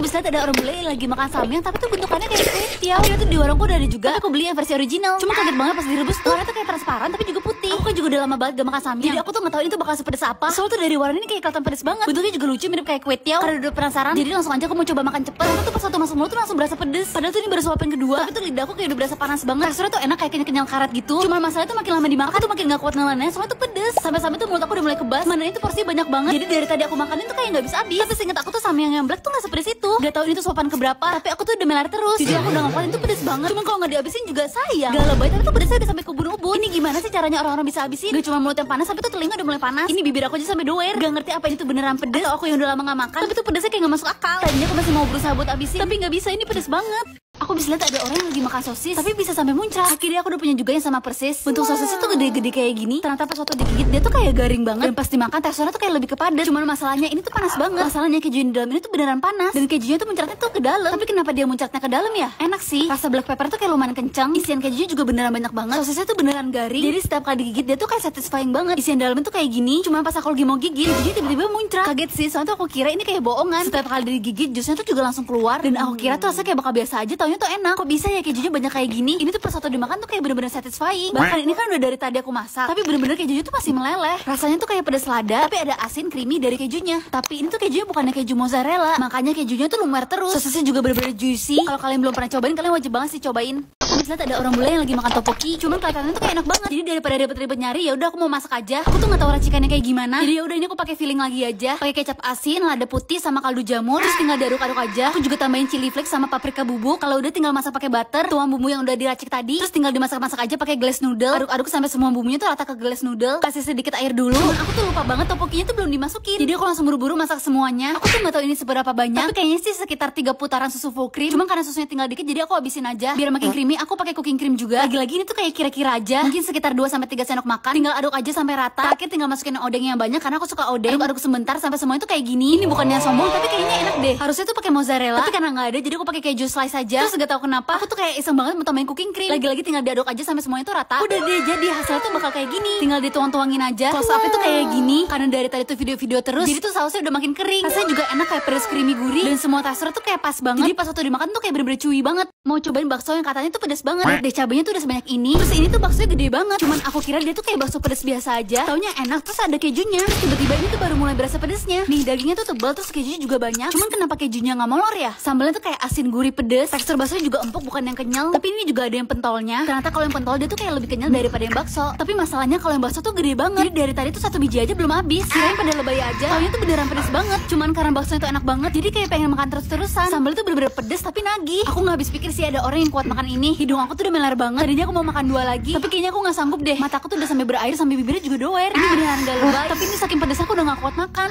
bisa lihat ada orang bule yang lagi makan samyang, tapi tuh bentukannya kayak kue tiaw. Dia tuh di warungku udah ada juga, aku beli yang versi original. Cuma kaget banget pas direbus tuh, warnanya tuh kayak transparan tapi juga putih. Aku kan juga udah lama banget gak makan samyang, jadi aku tuh nggak tahu ini tuh bakal sepedes apa. Soalnya tuh dari warna ini kayak kelihatan pedes banget. Bentuknya juga lucu, mirip kayak kue tiaw. Karena udah penasaran, jadi langsung aja aku mau coba makan cepet. Aku tuh pas waktu masuk mulut tuh langsung berasa pedes. Padahal tuh ini baru suapan kedua, tapi tuh lidahku kayak udah berasa panas banget. Teksturnya tuh enak kayak kenyal karet gitu. Cuma masalahnya tuh makin lama dimakan tuh makin gak kuat nelannya, soalnya tuh pedes. Sampai-sampai tuh mulut aku udah mulai kebas. Mana itu porsinya banyak banget. Jadi dari tadi aku makanin tuh kayak nggak bisa habis. Tapi seinget aku tuh samyang yang black tuh nggak sepedes itu. Gak tahu ini tuh suapan keberapa, tapi aku tuh udah melar terus. Jadi aku udah ngapain itu pedes banget. Cuma kalau nggak dihabisin juga sayang. Gak lebay, tapi tuh pedesnya udah sampai ke ubun-ubun. Ini gimana sih caranya orang-orang bisa habisin? Gak cuma mulut yang panas, tapi tuh telinga udah mulai panas. Ini bibir aku aja sampai doer. Gak ngerti apa ini tuh beneran pedes atau aku yang udah lama gak makan. Tapi tuh pedesnya kayak gak masuk akal. Tadinya aku masih mau berusaha buat habisin, tapi nggak bisa, ini pedes banget. Aku bisa lihat ada orang yang lagi makan sosis, tapi bisa sampai muncrat. Akhirnya aku udah punya juga yang sama persis. Bentuk sosisnya tuh gede-gede kayak gini. Ternyata pas waktu digigit dia tuh kayak garing banget. Dan pas dimakan teksturnya tuh kayak lebih ke padat. Cuman masalahnya ini tuh panas banget. Masalahnya keju yang di dalam ini tuh beneran panas. Dan kejunya tuh muncratnya tuh ke dalam. Tapi kenapa dia muncratnya ke dalam ya? Enak sih. Rasa black pepper tuh kayak lumayan kencang. Isian kejunya juga beneran banyak banget. Sosisnya tuh beneran garing. Jadi setiap kali digigit dia tuh kayak satisfying banget. Isian dalamnya tuh kayak gini. Cuma pas aku lagi mau gigit, kejunya tiba-tiba muncrat. Kaget sih, soalnya tuh aku kira ini kayak bohongan. Setiap kali digigit, jusnya tuh juga langsung keluar. Dan aku kira tuh rasanya kayak bakal biasa aja. Taunya tuh enak. Kok bisa ya kejunya banyak kayak gini? Ini tuh pas waktu dimakan tuh kayak bener-bener satisfying. Bahkan ini kan udah dari tadi aku masak, tapi bener-bener kejunya tuh masih meleleh. Rasanya tuh kayak pedas lada, tapi ada asin creamy dari kejunya. Tapi ini tuh kejunya bukannya keju mozzarella, makanya kejunya tuh lumer terus. Sosisnya juga bener-bener juicy. Kalau kalian belum pernah cobain, kalian wajib banget sih cobain. Aku bisa lihat ada orang bule yang lagi makan topoki, cuman kelihatannya tuh kayak enak banget. Jadi daripada ribet-ribet nyari, ya udah aku mau masak aja. Aku tuh nggak tahu racikannya kayak gimana. Jadi ya udah ini aku pakai filling lagi aja. Pakai kecap asin, lada putih sama kaldu jamur, terus tinggal diaduk-aduk aja. Aku juga tambahin chili flakes sama paprika bubuk. Kalau udah tinggal masak pakai butter, tuang bumbu yang udah diracik tadi, terus tinggal dimasak-masak aja pakai glaze noodle. Aduk-aduk sampai semua bumbunya tuh rata ke glaze noodle. Kasih sedikit air dulu. Aku tuh lupa banget topokinya tuh belum dimasukin. Jadi aku langsung buru-buru masak semuanya. Aku tuh nggak tahu ini seberapa banyak, tapi kayaknya sih sekitar 3 putaran susu full cream. Cuma karena susunya tinggal dikit, jadi aku habisin aja. Biar makin creamy, aku pakai cooking cream juga. Lagi-lagi ini tuh kayak kira-kira aja. Mungkin sekitar 2-3 sendok makan. Tinggal aduk aja sampai rata. Terakhir tinggal masukin odeng yang banyak karena aku suka odeng. Aduk sebentar sampai semuanya tuh kayak gini. Ini bukannya sombong, tapi kayaknya enak deh. Harusnya tuh pakai mozzarella, tapi karena nggak ada, jadi aku pakai keju slice aja. Terus gak tahu kenapa, aku tuh kayak iseng banget mau tambahin cooking cream. Lagi-lagi tinggal diaduk aja sampai semuanya tuh rata. Udah deh, jadi hasilnya tuh bakal kayak gini. Tinggal dituang-tuangin aja. Close up itu kayak gini. Karena dari tadi tuh video-video terus, jadi tuh sausnya udah makin kering. Rasanya juga enak, kayak pedes creamy gurih. Dan semua teksturnya tuh kayak pas banget. Jadi pas waktu dimakan tuh kayak bener-bener chewy banget. Mau cobain bakso yang katanya tuh pedes banget. Lihat deh, cabenya tuh udah sebanyak ini. Terus ini tuh baksonya gede banget. Cuman aku kira dia tuh kayak bakso pedes biasa aja. Taunya enak, terus ada kejunya. Terus tiba-tiba ini tuh baru mulai berasa pedesnya. Nih dagingnya tuh tebal, terus kejunya juga banyak. Cuman kenapa kejunya nggak molor ya? Sambalnya tuh kayak asin gurih pedes. Tekstur baksonya juga empuk, bukan yang kenyal. Tapi ini juga ada yang pentolnya. Ternyata kalau yang pentol dia tuh kayak lebih kenyal daripada yang bakso. Tapi masalahnya kalau yang bakso tuh gede banget. Jadi dari tadi tuh 1 biji aja belum habis. Kirain pada lebay aja. Taunya tuh beneran pedes banget. Cuman karena baksonya tuh enak banget, jadi kayak pengen makan terus-terusan. Sambal tuh bener-bener pedes tapi nagih. Aku nggak habis pikir sih ada orang yang kuat makan ini. Hidung aku tuh udah melar banget. Tadinya aku mau makan 2 lagi, tapi kayaknya aku nggak sanggup deh. Mata aku tuh udah sampai berair, sampai bibirnya juga doer. Ini beneran gak lebay. Tapi ini saking pedesnya aku udah nggak kuat makan.